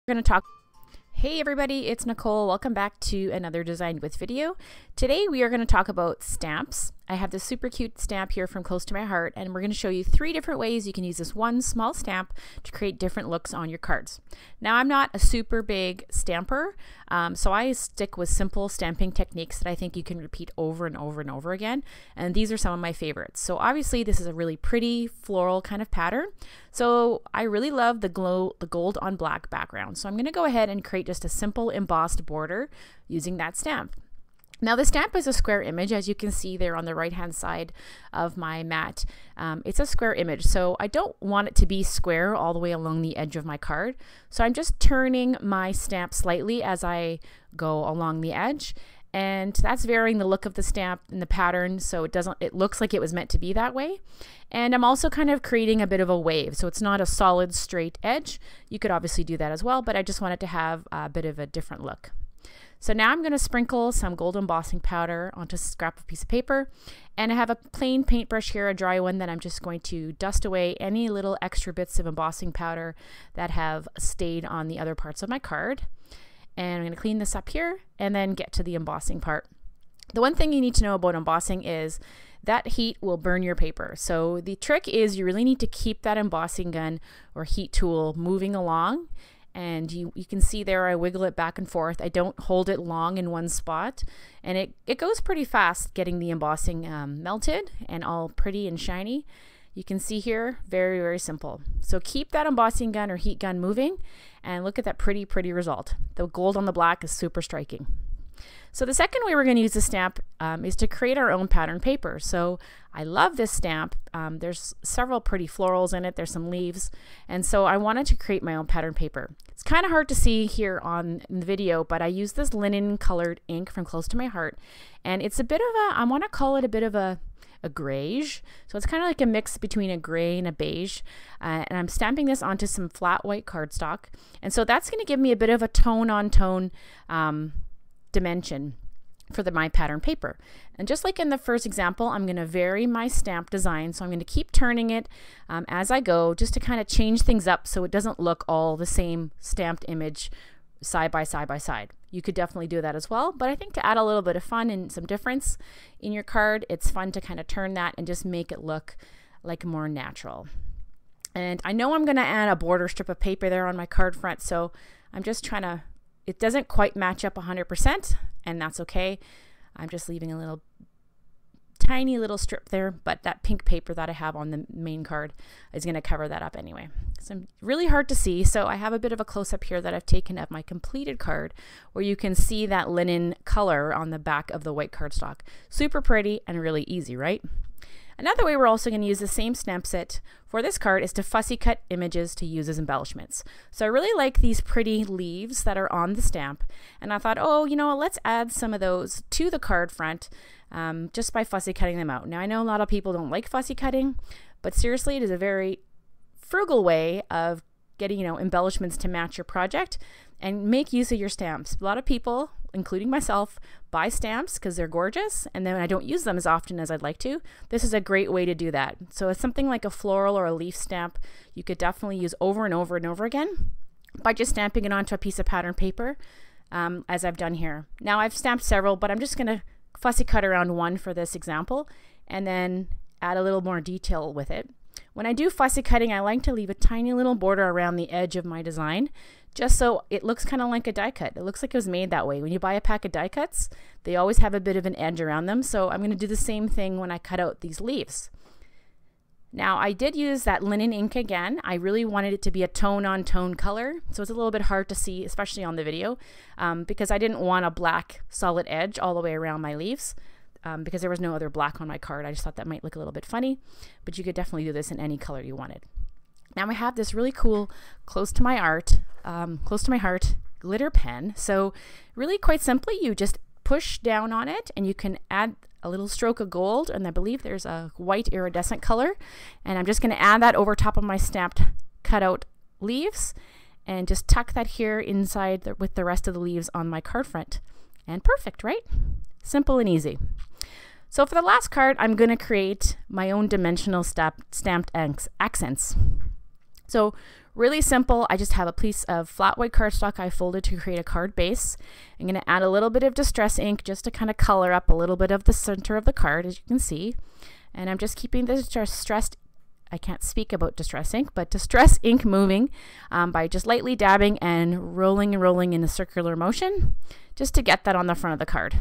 We're going to talk. Hey everybody, it's Nicole. Welcome back to another Design With video. Today we are going to talk about stamps. I have this super cute stamp here from Close to My Heart, and we're going to show you 3 different ways you can use this one small stamp to create different looks on your cards. Now, I'm not a super big stamper, so I stick with simple stamping techniques that I think you can repeat over and over and over again, and these are some of my favorites. So obviously this is a really pretty floral kind of pattern, so I really love the gold on black background. So I'm going to go ahead and create just a simple embossed border using that stamp. Now the stamp is a square image, as you can see there on the right hand side of my mat. It's a square image, so I don't want it to be square all the way along the edge of my card. So I'm just turning my stamp slightly as I go along the edge, and that's varying the look of the stamp and the pattern, so it looks like it was meant to be that way. And I'm also kind of creating a bit of a wave, so it's not a solid straight edge. You could obviously do that as well, but I just want it to have a bit of a different look. So now I'm going to sprinkle some gold embossing powder onto a scrap of piece of paper, and I have a plain paintbrush here, a dry one, that I'm just going to dust away any little extra bits of embossing powder that have stayed on the other parts of my card. And I'm going to clean this up here and then get to the embossing part. The one thing you need to know about embossing is that heat will burn your paper. So the trick is you really need to keep that embossing gun or heat tool moving along. And you can see there I wiggle it back and forth. I don't hold it long in one spot, and it goes pretty fast getting the embossing melted and all pretty and shiny. You can see here, very, very simple. So keep that embossing gun or heat gun moving, and look at that pretty result. The gold on the black is super striking. So the second way we're going to use the stamp is to create our own pattern paper. So I love this stamp. There's several pretty florals in it. There's some leaves. And so I wanted to create my own pattern paper. It's kind of hard to see here in the video, but I use this linen colored ink from Close to My Heart. And it's a bit of I want to call it a bit of a grayish. So it's kind of like a mix between a gray and a beige. And I'm stamping this onto some flat white cardstock. And so that's going to give me a bit of a tone on tone dimension for my pattern paper. And just like in the first example, I'm going to vary my stamp design. So I'm going to keep turning it as I go, just to kind of change things up so it doesn't look all the same stamped image side by side. You could definitely do that as well, but I think to add a little bit of fun and some difference in your card, it's fun to kind of turn that and just make it look like more natural. And I know I'm going to add a border strip of paper there on my card front, so I'm just trying to, it doesn't quite match up 100%, and that's okay. I'm just leaving a little tiny little strip there, but that pink paper that I have on the main card is going to cover that up anyway. So really hard to see, so I have a bit of a close-up here that I've taken of my completed card, where you can see that linen color on the back of the white cardstock. Super pretty and really easy, right? Another way we're also going to use the same stamp set for this card is to fussy cut images to use as embellishments. So I really like these pretty leaves that are on the stamp, and I thought, oh, you know, let's add some of those to the card front just by fussy cutting them out. Now I know a lot of people don't like fussy cutting, but seriously, it is a very frugal way of getting, embellishments to match your project and make use of your stamps. A lot of people, including myself, buy stamps because they're gorgeous, and then I don't use them as often as I'd like to. This is a great way to do that. So it's something like a floral or a leaf stamp you could definitely use over and over and over again by just stamping it onto a piece of pattern paper, as I've done here. Now I've stamped several, but I'm just going to fussy cut around one for this example and then add a little more detail with it. When I do fussy cutting, I like to leave a tiny little border around the edge of my design, just so it looks kind of like a die cut. It looks like it was made that way. When you buy a pack of die cuts, they always have a bit of an edge around them, so I'm going to do the same thing when I cut out these leaves. Now I did use that linen ink again. I really wanted it to be a tone on tone color, so it's a little bit hard to see, especially on the video, because I didn't want a black solid edge all the way around my leaves. Because there was no other black on my card. I just thought that might look a little bit funny, but you could definitely do this in any color you wanted. Now I have this really cool close to my heart glitter pen. So really quite simply, you just push down on it and you can add a little stroke of gold, and I believe there's a white iridescent color, and I'm just going to add that over top of my stamped cutout leaves and just tuck that here inside with the rest of the leaves on my card front. And perfect, right? Simple and easy. So for the last card, I'm going to create my own dimensional stamped accents. So Really simple. I just have a piece of flat white cardstock I folded to create a card base. I'm going to add a little bit of distress ink just to kind of color up a little bit of the center of the card, as you can see. And I'm just keeping the distressed, I can't speak about distress ink, but distress ink moving by just lightly dabbing and rolling in a circular motion just to get that on the front of the card.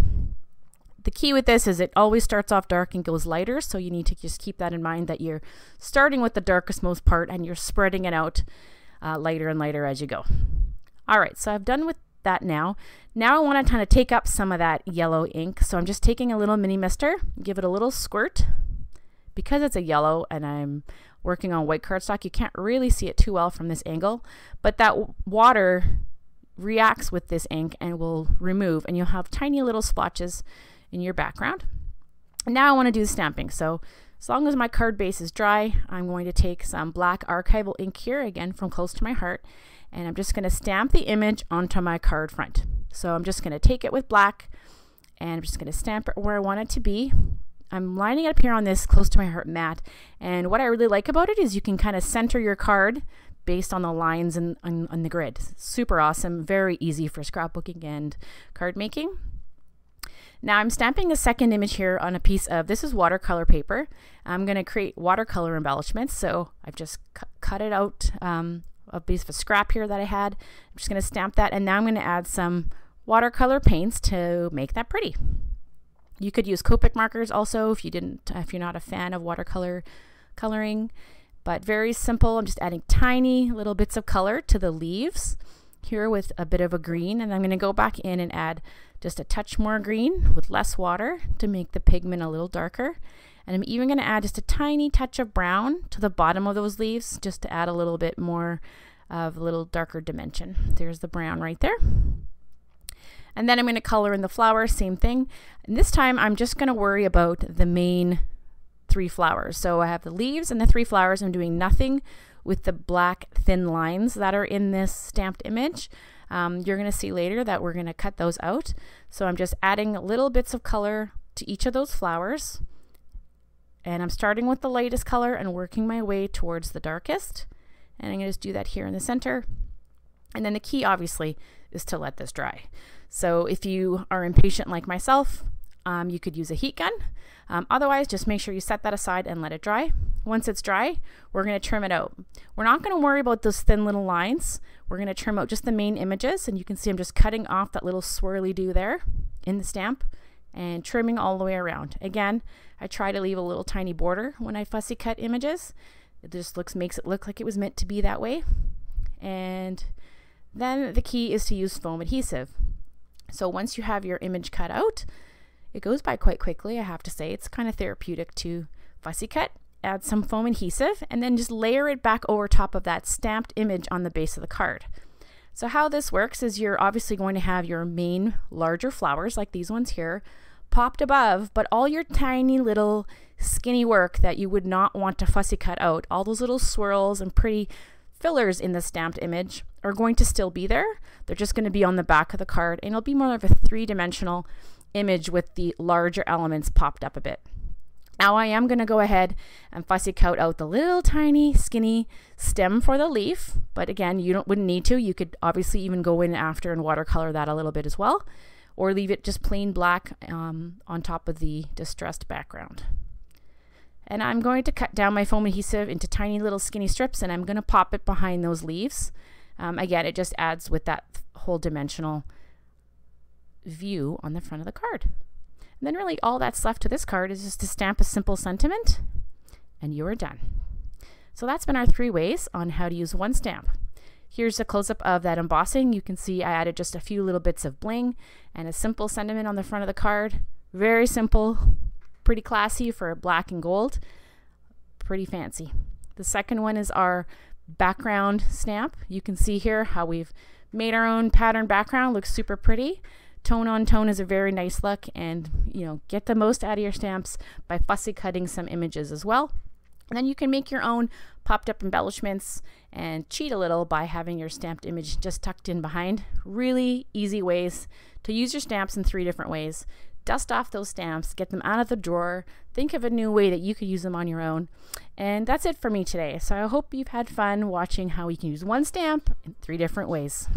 The key with this is it always starts off dark and goes lighter, so you need to just keep that in mind, that you're starting with the darkest most part and you're spreading it out lighter and lighter as you go. All right, so I've done with that now. Now I want to kind of take up some of that yellow ink, so I'm just taking a little mini mister, give it a little squirt. Because it's a yellow and I'm working on white cardstock, you can't really see it too well from this angle, but that water reacts with this ink and will remove, and you'll have tiny little splotches in your background. And now I want to do the stamping. So as long as my card base is dry, I'm going to take some black archival ink here, again from Close to My Heart, and I'm just going to stamp the image onto my card front. So I'm just going to take it with black and I'm just going to stamp it where I want it to be. I'm lining it up here on this Close to My Heart mat, and what I really like about it is you can kind of center your card based on the lines on the grid. Super awesome, very easy for scrapbooking and card making. Now I'm stamping a second image here on a piece of, this is watercolor paper. I'm going to create watercolor embellishments, so I've just cut it out, a piece of a scrap here that I had. I'm just going to stamp that, and now I'm going to add some watercolor paints to make that pretty. You could use Copic markers also if you're not a fan of watercolor coloring, but very simple. I'm just adding tiny little bits of color to the leaves here with a bit of a green, and I'm going to go back in and add just a touch more green with less water to make the pigment a little darker. And I'm even going to add just a tiny touch of brown to the bottom of those leaves just to add a little bit more of a little darker dimension. There's the brown right there. And then I'm going to color in the flowers, same thing. And this time I'm just going to worry about the main 3 flowers. So I have the leaves and the 3 flowers. I'm doing nothing with the black thin lines that are in this stamped image. You're going to see later that we're going to cut those out. So I'm just adding little bits of color to each of those flowers. And I'm starting with the lightest color and working my way towards the darkest. And I'm going to just do that here in the center. And then the key obviously is to let this dry. So if you are impatient like myself, you could use a heat gun. Otherwise, just make sure you set that aside and let it dry. Once it's dry, we're going to trim it out. We're not going to worry about those thin little lines. We're going to trim out just the main images, and you can see I'm just cutting off that little swirly do there in the stamp and trimming all the way around. Again, I try to leave a little tiny border when I fussy cut images. It just makes it look like it was meant to be that way. And then the key is to use foam adhesive. So once you have your image cut out, it goes by quite quickly, I have to say. It's kind of therapeutic to fussy cut. Add some foam adhesive and then just layer it back over top of that stamped image on the base of the card. So how this works is you're obviously going to have your main larger flowers like these ones here popped above, but all your tiny little skinny work that you would not want to fussy cut out, all those little swirls and pretty fillers in the stamped image are going to still be there. They're just going to be on the back of the card, and it'll be more of a 3-dimensional image with the larger elements popped up a bit. Now I am going to go ahead and fussy cut out the little tiny skinny stem for the leaf, but again, you wouldn't need to. You could obviously even go in after and watercolor that a little bit as well, or leave it just plain black on top of the distressed background. And I'm going to cut down my foam adhesive into tiny little skinny strips, and I'm going to pop it behind those leaves. Again, it just adds with that whole dimensional view on the front of the card. And then really all that's left to this card is just to stamp a simple sentiment, and you are done. So that's been our 3 ways on how to use one stamp. Here's a close-up of that embossing. You can see I added just a few little bits of bling and a simple sentiment on the front of the card. Very simple, pretty classy for black and gold. Pretty fancy. The second one is our background stamp. You can see here how we've made our own pattern background. Looks super pretty. Tone on tone is a very nice look, and get the most out of your stamps by fussy cutting some images as well. And then you can make your own popped up embellishments and cheat a little by having your stamped image just tucked in behind. Really easy ways to use your stamps in 3 different ways. Dust off those stamps, get them out of the drawer, think of a new way that you could use them on your own, And that's it for me today. So I hope you've had fun watching how we can use one stamp in 3 different ways.